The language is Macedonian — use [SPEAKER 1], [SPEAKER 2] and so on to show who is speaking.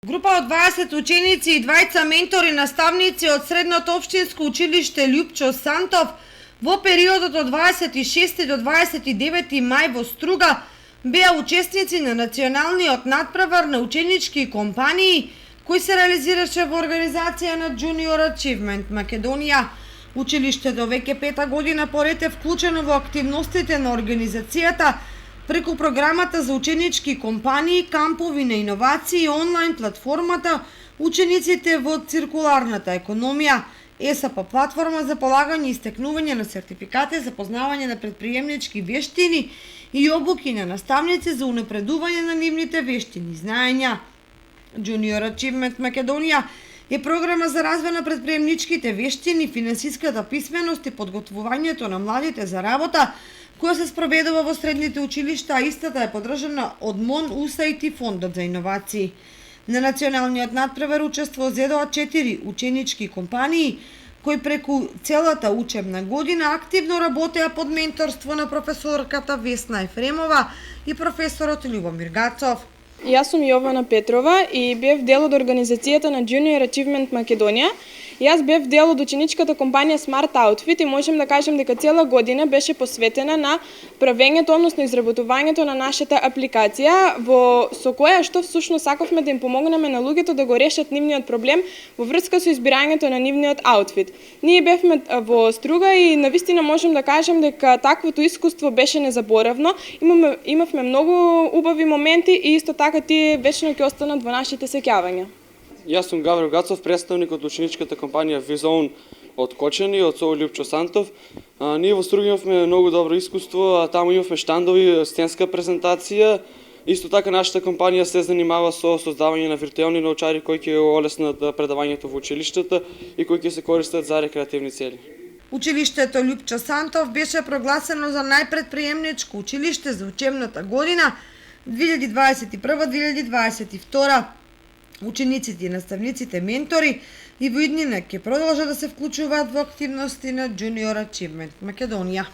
[SPEAKER 1] Група од 20 ученици и двајца ментори наставници од Средното општинско училиште Љупчо Сантов во периодот од 26 до 29 мај во Струга беа учесници на националниот надпревар на ученички компании кој се реализираше во организација на Junior Achievement Македонија. Училиштето веќе 5-та година поред е вклучено во активностите на организацијата преку програмата за ученички компании, кампови на иновации и онлайн платформата Учениците во циркуларната економија, ЕСАП платформа за полагање и стекнување на сертификати за познавање на предприемнички вештини и обуки на наставници за унапредување на нивните вештини и знаења. Junior Achievement Македонија е програма за развој на предприемничките вештини, финансиската писменост и подготвувањето на младите за работа, која се спроведува во средните училишта, а истата е поддржана од МОН, УСАИД и Фондот за иновации. На националниот надпревар учествува 4 ученички компании, кои преку целата учебна година активно работеа под менторство на професорката Весна Ефремова и професорот Љубомир Гацов.
[SPEAKER 2] Јас сум Јована Петрова и бев дел од организацијата на Junior Achievement Македонија. Јас бев дел од ученичката компанија Smart Outfit и можем да кажем дека цела година беше посветена на правењето, односно изработувањето на нашата апликација, со која што всушност сакавме да им помогнеме на луѓето да го решат нивниот проблем во врска со избирањето на нивниот аутфит. Ние бевме во Струга и навистина можем да кажем дека таквото искуство беше незаборавно. Имавме многу убави моменти и исто така тие вечно ќе останат во нашите сеќавања.
[SPEAKER 3] Јас сум Гаврил Гацов, представник од ученичката компанија Визоун од Кочани, од СОУ Љупчо Сантов. Ние во Струга имавме многу добро искуство, таму имавме штандови, стенска презентација. Исто така нашата компанија се занимава со создавање на виртуелни научари кои ќе олеснат предавањето во училиштата и кои ќе се користат за рекреативни цели.
[SPEAKER 1] Училиштето Љупчо Сантов беше прогласено за најпредприемничко училиште за учебната година 2021-2022. Учениците и наставниците ментори и во иднина ќе продолжат да се вклучуваат во активности на Junior Achievement Македонија.